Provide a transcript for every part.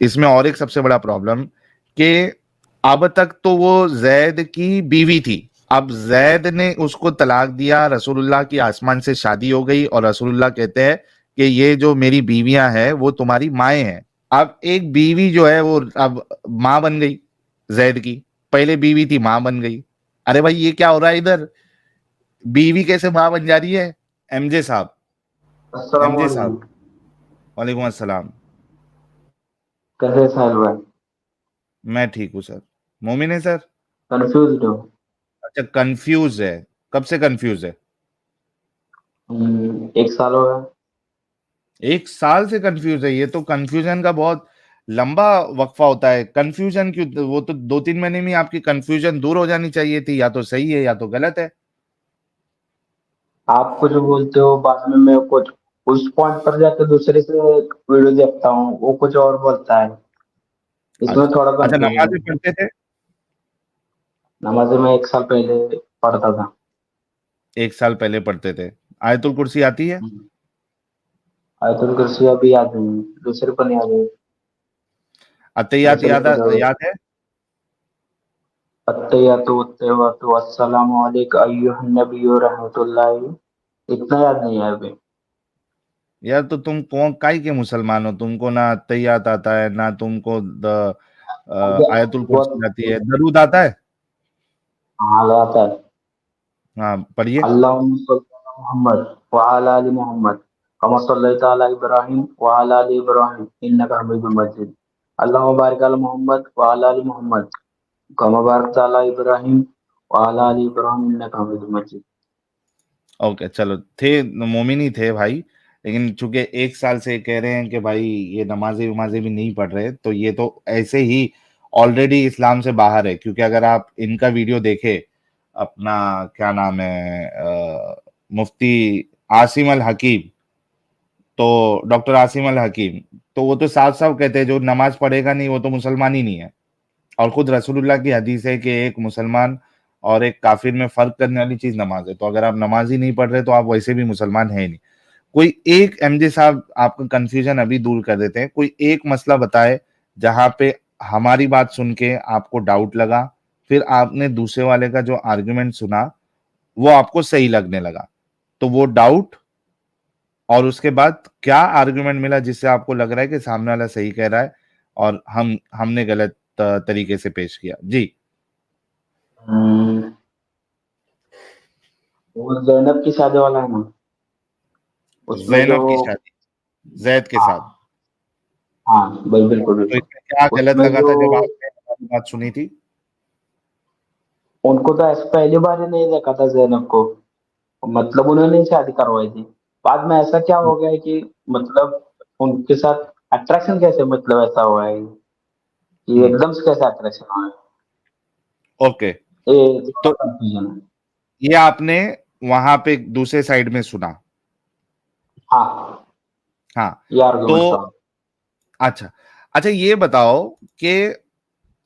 इसमें और एक सबसे बड़ा प्रॉब्लम कि अब तक तो वो जैद की बीवी थी, अब जैद ने उसको तलाक दिया, रसूलुल्लाह की आसमान से शादी हो गई और रसूलुल्लाह कहते हैं कि ये जो मेरी बीवियां हैं वो तुम्हारी माएँ हैं। अब एक बीवी जो है वो अब माँ बन गई जैद की, पहले बीवी थी माँ बन गई। अरे भाई ये क्या हो रहा है इधर, बीवी कैसे माँ बन जा रही है? एमजे साहब, अस्सलाम एमजे साहब, वालेकुम। वालेकुम अस्सलाम। कैसे साहिल भाई? मैं ठीक हूँ सर। मोमिन है सर? कंफ्यूज हो? अच्छा कंफ्यूज है, कब से कंफ्यूज है? 1 साल हो गया। 1 साल से कंफ्यूज है? ये तो कंफ्यूजन का बहुत लंबा वक्फा होता है। कंफ्यूजन क्यों, वो तो 2-3 महीने में आपकी कंफ्यूजन दूर हो जानी चाहिए थी। या तो सही है या तो गलत है। आप कुछ बोलते हो, बाद में मैं कुछ उस पॉइंट पर जाकर दूसरे से वीडियो देखता हूँ, वो कुछ और बोलता है। इसमें अच्छा थोड़ा अच्छा, कंफ्यूजन नमाजें है। पढ़ते थे? नमाज़ें मैं 1 साल पहले पढ़ता था। 1 साल पहले पढ़ते थे। आयतुल कुर्सी आती है? हम्म, आयतुल कुर्सी अभी याद नहीं, दूसरे पर नहीं याद है। अत्तहियात दूसरे याद पर जरूर। याद है? अत्तहियातु वत्तहियातु अस्सलामु अलैका अय्युहन नबिय्यु रहमतुल्लाहि। इतना याद नहीं है अभी। यार तो तुम कौन काय के मुसलमान हो? तुमको ना अत्तहियात आता है, ना तुमको अभी आयतुल कुर्सी आती बहुत। है, दरूद आता है? हाँ, आता है। हाँ पढ़िए। अल्लाहुम्मा सल्ली अला मुहम्मद व अला आलि मुहम्मद कमा सल्लैता अला इब्राहीम व अला आलि इब्राहीम इन्नका हमीदुम मजीद। अल्लाहुम्मा बारिक अला मुहम्मद व अला आलि मुहम्मद कमा बारकता अला इब्राहीम व अला आलि इब्राहीम इन्नका हमीदुम मजीद। ओके चलो, थे मोमिन ही थे भाई। लेकिन चूंकि 1 साल से कह रहे हैं कि भाई ये नमाजें वमाजें भी नहीं पढ़ रहे, तो ये तो ऐसे ही ऑलरेडी इस्लाम से बाहर है। क्योंकि अगर आप इनका वीडियो देखे, अपना क्या नाम है, मुफ्ती आसिम अल हकीम, तो डॉक्टर आसिम अल हकीम, तो वो तो साफ साफ कहते हैं जो नमाज पढ़ेगा नहीं वो तो मुसलमान ही नहीं है। और खुद रसूलुल्लाह की हदीस है कि एक मुसलमान और एक काफिर में फर्क करने वाली चीज नमाज है। तो अगर आप नमाज ही नहीं पढ़ रहे तो आप वैसे भी मुसलमान है ही नहीं। कोई एक एमजे साहब आपका कंफ्यूजन अभी दूर कर देते हैं, कोई एक मसला बताए जहां पे हमारी बात सुन के आपको डाउट लगा, फिर आपने दूसरे वाले का जो आर्गुमेंट सुना वो आपको सही लगने लगा। तो वो डाउट और उसके बाद क्या आर्गुमेंट मिला जिससे आपको लग रहा है कि सामने वाला सही कह रहा है और हमने गलत तरीके से पेश किया। जी। वो जैनब की शादी वाला है ना, उसमें जो। जैनब की शादी जैद के साथ? हाँ। हाँ भाई, बिल्कुल तो बिल्कुल। इसमें क्या गलत उसमें लगा जो था जब आपने हमारी बात सुनी थी? उनको तो ऐसे पहली बार ही नहीं देखा था जैनब को। मतलब उन्होंने ही शादी करवाई थी। बाद में ऐसा क्या हो गया है कि मतलब उनके साथ अट्रैक्शन कैसे, मतलब ऐसा हुआ है कि हम्म। एकदम से कैसे अट्रैक्शन हुआ ओके। है, ये थोड़ा तो कंफ्यूजन है। ये आपने वहां पे दूसरे साइड में सुना? हाँ, हाँ। ये आर्गुमेंट तो था। अच्छा अच्छा, ये बताओ कि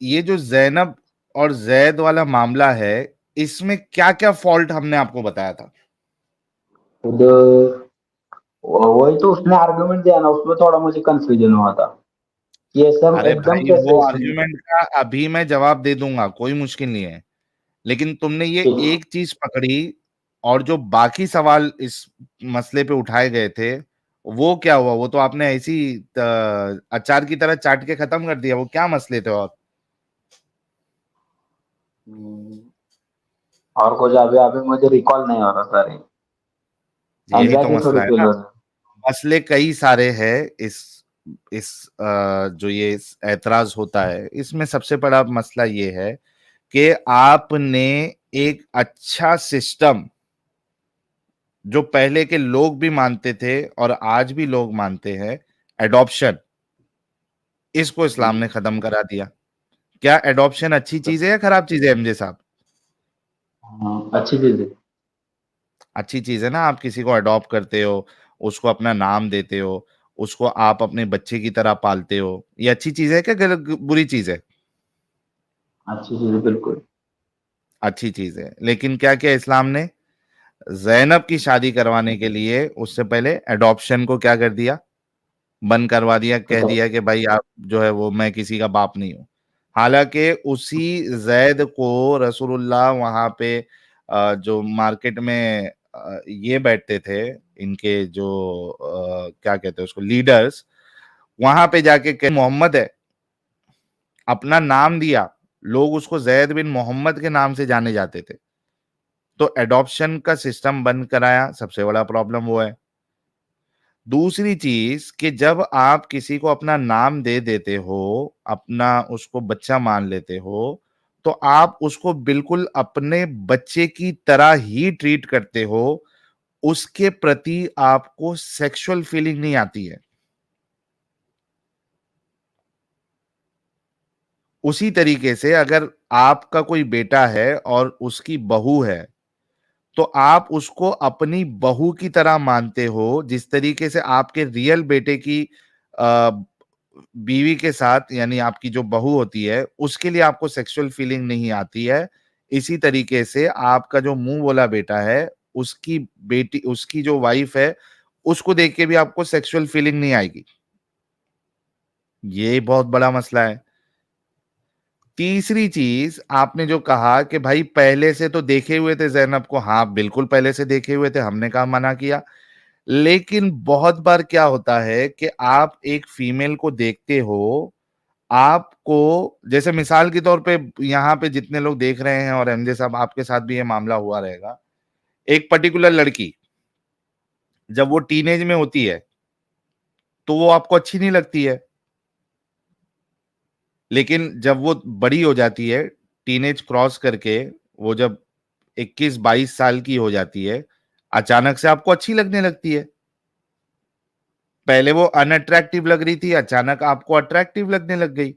ये जो जैनब और जैद वाला मामला है, इसमें क्या क्या फॉल्ट हमने आपको बताया था? खुद वही तो उसने आर्गुमेंट दिया ना, उसमें थोड़ा मुझे कंफ्यूजन हुआ था कि ये सब अरे एकदम भाई वो कैसे इसमें। आर्ग्यूमेंट का अभी मैं जवाब दे दूंगा, कोई मुश्किल नहीं है। लेकिन तुमने ये ठीक। एक चीज पकड़ी और जो बाकी सवाल इस मसले पे उठाए गए थे वो क्या हुआ? वो तो आपने ऐसी अचार की तरह चाट के खत्म कर दिया। वो क्या मसले थे? और हम्म, और कुछ अभी अभी मुझे रिकॉल नहीं हो रहा सर। यही तो एंजाइटी थोड़ी मसला है फील ना। हो रही है। मसले कई सारे हैं। इस जो ये ऐतराज होता है, इसमें सबसे बड़ा मसला ये है कि आपने एक अच्छा सिस्टम जो पहले के लोग भी मानते थे और आज भी लोग मानते हैं, एडॉप्शन, इसको इस्लाम हम्म, ने खत्म करा दिया। क्या एडॉप्शन अच्छी चीज है या खराब चीज है एमजे साहब? हाँ, अच्छी चीज है। अच्छी चीज है ना। आप किसी को अडॉप्ट करते हो, उसको अपना नाम देते हो, उसको आप अपने बच्चे की तरह पालते हो। ये अच्छी चीज है क्या गलत, बुरी चीज है? अच्छी चीज है, बिल्कुल। अच्छी चीज है। लेकिन क्या किया इस्लाम ने? जैनब की शादी करवाने के लिए उससे पहले एडॉप्शन को क्या कर दिया? बंद करवा दिया, कह अच्छा। दिया कि भाई आप जो है वो मैं किसी का बाप नहीं हूँ। हालांकि उसी जैद को रसूलुल्लाह वहां पे जो मार्केट में ये बैठते थे, इनके जो क्या कहते हैं उसको, लीडर्स, वहां पे जाके मोहम्मद है, अपना नाम दिया, लोग उसको जैद बिन मोहम्मद के नाम से जाने जाते थे। तो एडॉप्शन का सिस्टम बंद कराया, सबसे बड़ा प्रॉब्लम वो है। दूसरी चीज कि जब आप किसी को अपना नाम दे देते हो, अपना उसको बच्चा मान लेते हो, तो आप उसको बिल्कुल अपने बच्चे की तरह ही ट्रीट करते हो। उसके प्रति आपको सेक्सुअल फीलिंग नहीं आती है। उसी तरीके से अगर आपका कोई बेटा है और उसकी बहू है, तो आप उसको अपनी बहू की तरह मानते हो, जिस तरीके से आपके रियल बेटे की अ, बीवी के साथ, यानी आपकी जो बहू होती है, उसके लिए आपको सेक्सुअल फीलिंग नहीं आती है। इसी तरीके से आपका जो मुंह बोला बेटा है, उसकी बेटी, उसकी जो वाइफ है, उसको देख के भी आपको सेक्सुअल फीलिंग नहीं आएगी। ये बहुत बड़ा मसला है। तीसरी चीज आपने जो कहा कि भाई पहले से तो देखे हुए थे जैनब को, हाँ बिल्कुल पहले से देखे हुए थे, हमने कहा मना किया। लेकिन बहुत बार क्या होता है कि आप एक फीमेल को देखते हो, आपको, जैसे मिसाल के तौर पे यहाँ पे जितने लोग देख रहे हैं, और एमजे साहब आपके साथ भी ये मामला हुआ रहेगा, एक पर्टिकुलर लड़की जब वो टीनेज में होती है तो वो आपको अच्छी नहीं लगती है, लेकिन जब वो बड़ी हो जाती है, टीनेज क्रॉस करके, वो जब 21-22 साल की हो जाती है, अचानक से आपको अच्छी लगने लगती है। पहले वो अनअट्रैक्टिव लग रही थी, अचानक आपको अट्रैक्टिव लगने लग गई।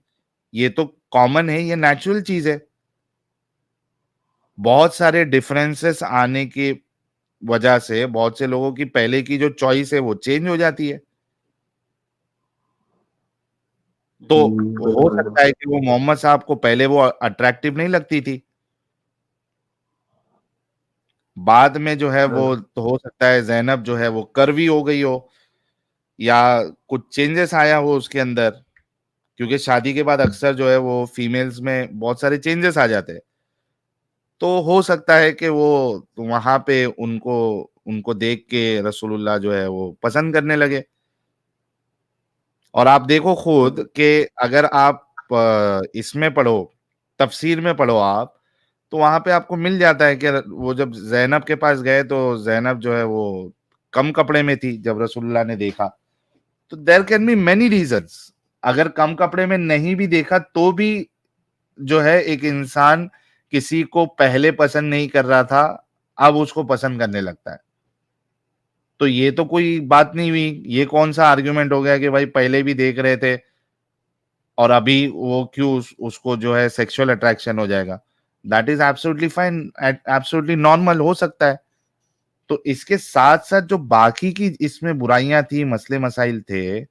ये तो कॉमन है, ये नेचुरल चीज है। बहुत सारे डिफरेंसेस आने की वजह से बहुत से लोगों की पहले की जो चॉइस है वो चेंज हो जाती है। तो हो बिल्कुल सकता है कि वो मोहम्मद साहब को पहले वो अट्रैक्टिव नहीं लगती थी, बाद में जो है वो, बिल्कुल। तो हो सकता है जैनब जो है वो कर्वी हो गई हो, या कुछ चेंजेस आया हो उसके अंदर, क्योंकि शादी के बाद अक्सर जो है वो फीमेल्स में बहुत सारे चेंजेस आ जाते हैं। तो हो सकता है कि वो वहां पे उनको उनको देख के रसूलुल्लाह जो है वो पसंद करने लगे। और आप देखो खुद कि अगर आप इसमें पढ़ो, तफसीर में पढ़ो आप, तो वहां पे आपको मिल जाता है कि वो जब जैनब के पास गए तो जैनब जो है वो कम कपड़े में थी जब रसूलुल्लाह ने देखा। तो there can be many reasons. अगर कम कपड़े में नहीं भी देखा तो भी जो है एक इंसान किसी को पहले पसंद नहीं कर रहा था, अब उसको पसंद करने लगता है। तो ये तो कोई बात नहीं हुई, ये कौन सा आर्ग्यूमेंट हो गया कि भाई पहले भी देख रहे थे और अभी वो क्यों उसको जो है सेक्सुअल अट्रैक्शन हो जाएगा। That is absolutely fine, absolutely normal हो सकता है। तो इसके साथ साथ जो बाकी की इसमें बुराइयां थी, मसले मसाइल थे,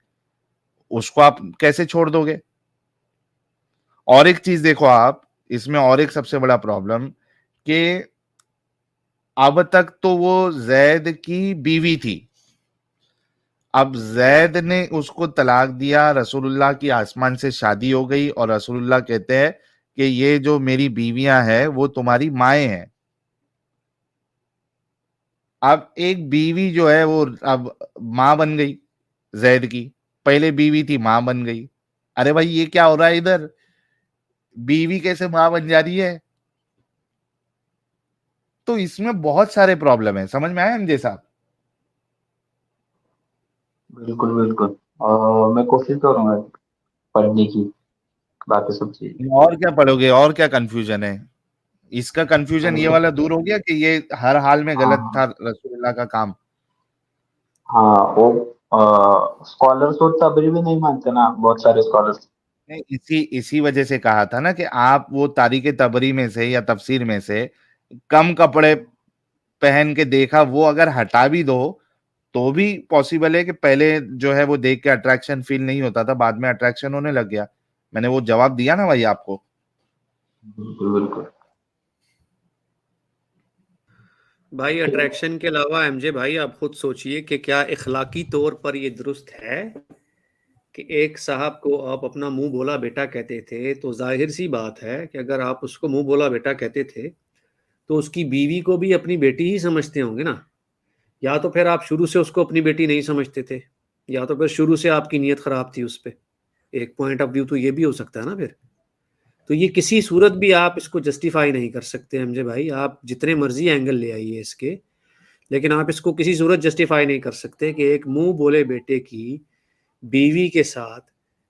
उसको आप कैसे छोड़ दोगे। और एक चीज देखो आप, इसमें और एक सबसे बड़ा प्रॉब्लम कि अब तक तो वो जैद की बीवी थी, अब जैद ने उसको तलाक दिया, रसूलुल्लाह की आसमान से शादी हो गई, और रसूलुल्लाह कहते हैं कि ये जो मेरी बीवियां हैं वो तुम्हारी माएँ हैं। अब एक बीवी जो है वो अब मां बन गई जैद की, पहले बीवी थी मां बन गई। अरे भाई ये क्या हो रहा है इधर, बीवी कैसे मां बन जा रही है। तो इसमें बहुत सारे प्रॉब्लम है, समझ में आया एमजे साहब। बिल्कुल। बिल्कुल। और मैं कोशिश करूंगा पढ़ने की बाकी सब चीज। और क्या पढ़ोगे, और क्या कंफ्यूजन है। इसका कंफ्यूजन ये वाला दूर हो गया कि ये हर हाल में गलत था हाँ। रसूलुल्लाह का काम। हाँ, वो स्कॉलर्स और तबरी भी नहीं मानते ना, बहुत सारे स्कॉलर्स। नहीं, इसी इसी वजह से कहा था ना कि आप वो तारीख तबरी में से या तफसीर में से कम कपड़े पहन के देखा, वो अगर हटा भी दो तो भी पॉसिबल है कि पहले जो है वो देख के अट्रैक्शन फील नहीं होता था, बाद में अट्रैक्शन होने लग गया। मैंने वो जवाब दिया ना भाई आपको। बिल्कुल। बिल्कुल। भाई अट्रैक्शन के अलावा एमजे भाई आप खुद सोचिए कि क्या इखलाकी तौर पर ये दुरुस्त है कि एक साहब को आप अपना मुंह बोला बेटा कहते थे, तो जाहिर सी बात है कि अगर आप उसको मुंह बोला बेटा कहते थे तो उसकी बीवी को भी अपनी बेटी ही समझते होंगे ना। या तो फिर आप शुरू से उसको अपनी बेटी नहीं समझते थे, या तो फिर शुरू से आपकी नीयत खराब थी उस पे। एक पॉइंट ऑफ व्यू तो ये भी हो सकता है ना फिर। तो ये किसी सूरत भी आप इसको जस्टिफाई नहीं कर सकते हमजे भाई, आप जितने मर्जी एंगल ले आइए इसके, लेकिन आप इसको किसी सूरत जस्टिफाई नहीं कर सकते कि एक मुंह बोले बेटे की बीवी के साथ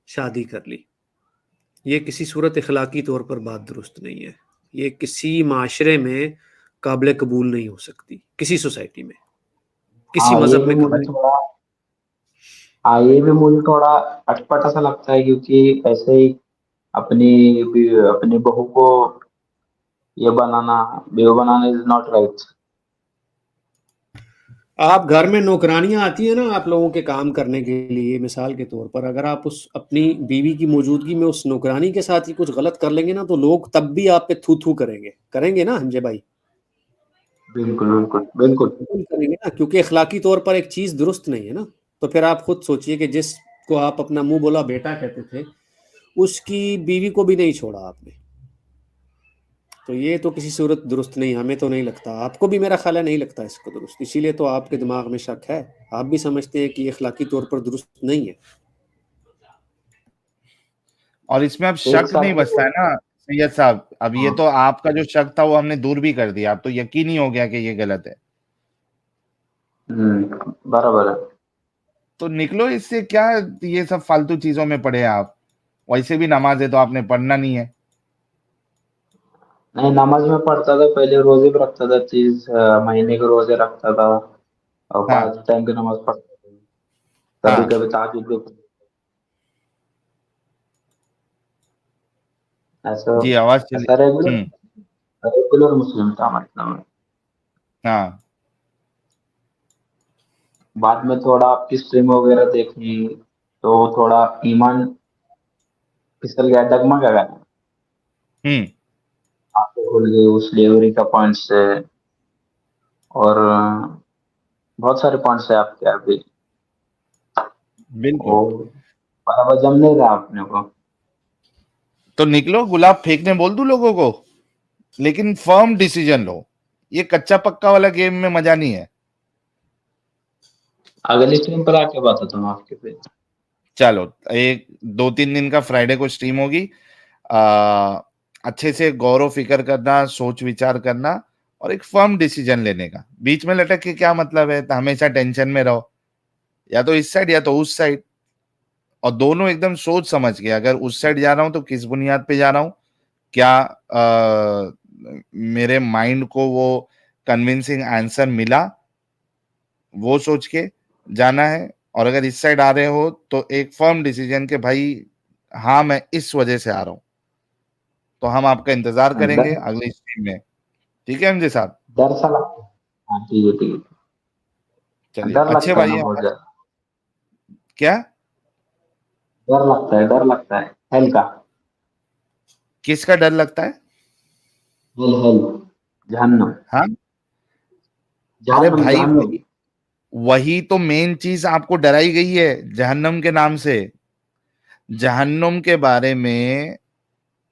शादी कर ली। ये किसी सूरत इखलाकी तौर पर बात दुरुस्त नहीं है। ये किसी माशरे में काबिल कबूल नहीं हो सकती, किसी सोसाइटी में, किसी हाँ, मजहब में काबिल। ये भी मुझे थोड़ा अटपटा सा लगता है, क्योंकि ऐसे ही अपनी अपनी बहू को ये बनाना, बेव बनाना इज नॉट राइट। आप घर में नौकरानियां आती है ना आप लोगों के काम करने के लिए, मिसाल के तौर पर अगर आप उस अपनी बीवी की मौजूदगी में उस नौकरानी के साथ ही कुछ गलत कर लेंगे ना, तो लोग तब भी आप पे थू थू करेंगे ना हमजे भाई। बिल्कुल बिल्कुल बिल्कुल। बिल्कुल करेंगे ना, क्योंकि अखलाकी तौर पर एक चीज दुरुस्त नहीं है ना। तो फिर आप खुद सोचिए कि जिसको आप अपना मुंह बोला बेटा कहते थे, उसकी बीवी को भी नहीं छोड़ा आपने। तो ये तो किसी सूरत दुरुस्त नहीं, हमें तो नहीं लगता, आपको भी मेरा ख्याल है नहीं लगता इसको दुरुस्त, इसीलिए तो आपके दिमाग में शक है। आप भी समझते हैं कि ये अखलाकी तौर पर दुरुस्त नहीं है। और इसमें अब एक शक नहीं साथ बचता है ना सैयद साहब। अब ये हाँ। तो आपका जो शक था वो हमने दूर भी कर दिया, अब तो यकीन ही हो गया कि ये गलत है। बराबर है। तो निकलो इससे, क्या ये सब फालतू चीजों में पड़े हैं आप। वैसे भी नमाज है तो आपने पढ़ना नहीं है। नहीं, नमाज में पढ़ता था पहले, रोजे भी रखता था, 30 महीने के रोजे रखता था, और हाँ 5 टाइम की नमाज पढ़ता था, कभी हाँ कभी ताजुद भी ऐसा। जी, आवाज चली। ऐसा रेगुलर हम्म। रेगुलर मुस्लिम था मतलब। हाँ बाद में थोड़ा आपकी स्ट्रीम वगैरह देखी, तो थोड़ा ईमान फिसल गया, डगमगा गया। हम्म। आंखें खुल गई उस डिलीवरी का पॉइंट से, और बहुत सारे पॉइंट्स है आपके अभी। वो बिल्कुल। बराबर जम नहीं रहा अपने को। तो निकलो, गुलाब फेंकने बोल दूं लोगों को, लेकिन फर्म डिसीजन लो। ये कच्चा पक्का वाला गेम में मजा नहीं है। अगली स्ट्रीम पर आके बताता हूँ आपके पे। चलो, एक 2-3 दिन का फ्राइडे को स्ट्रीम होगी। अच्छे से गौर फिक्र करना, सोच विचार करना, और एक फर्म डिसीजन लेने का। बीच में लटक के क्या मतलब है, तो हमेशा टेंशन में रहो, या तो इस साइड या तो उस साइड। और दोनों एकदम सोच समझ के, अगर उस साइड जा रहा हूं तो किस बुनियाद पे जा रहा हूं, क्या मेरे माइंड को वो कन्विंसिंग आंसर मिला, वो सोच के जाना है। और अगर इस साइड आ रहे हो तो एक फर्म डिसीजन के भाई, हाँ मैं इस वजह से आ रहा हूं। तो हम आपका इंतजार करेंगे डर अगली स्ट्रीम में। ठीक है एमजे साहब। डर सा लगता है। हाँ, ठीक है ठीक है। चलिए, डर अच्छे लगता है भाई ना हैं बहुत हमारे। ज्यादा। क्या? डर लगता है हेल का। किसका डर लगता है? हेल हेल, जहन्नम। हाँ। अरे जहन्नम भाई, जहन्नम। वही वही तो मेन चीज आपको डराई गई है जहन्नम के नाम से। जहन्नुम के बारे में,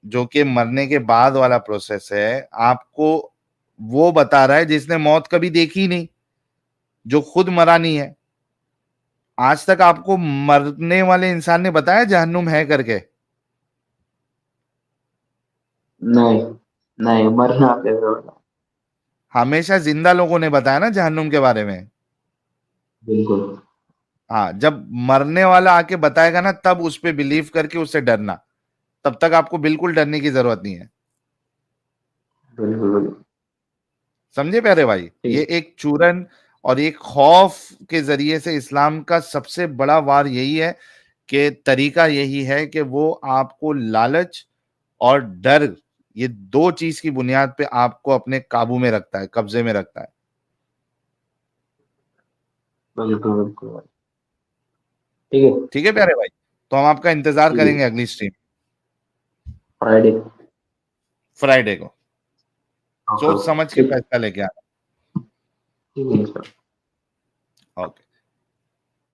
जो कि मरने के बाद वाला प्रोसेस है, आपको वो बता रहा है जिसने मौत कभी देखी ही नहीं, जो खुद मरा नहीं है। आज तक आपको मरने वाले इंसान ने बताया जहन्नुम है करके? नहीं नहीं, मरना कैसे होगा। हमेशा जिंदा लोगों ने बताया ना जहन्नुम के बारे में। बिल्कुल हाँ, जब मरने वाला आके बताएगा ना, तब उस पे बिलीव करके उससे डरना। तब तक आपको बिल्कुल डरने की जरूरत नहीं है। बिल्कुल बिल्कुल। समझे प्यारे भाई? ये ठीक। एक चूरन और एक खौफ के जरिए से इस्लाम का सबसे बड़ा वार यही है, कि तरीका यही है कि वो आपको लालच और डर, ये दो चीज की बुनियाद पे आपको अपने काबू में रखता है, कब्जे में रखता है। बिल्कुल बिल्कुल भाई। ठीक है ठीक है प्यारे भाई। तो हम आपका इंतजार ठीक है। करेंगे अगली स्ट्रीम फ्राइडे। फ्राइडे को। ओके सोच ओके समझ के ठीक। फैसला लेके आना। ठीक है सर। ओके।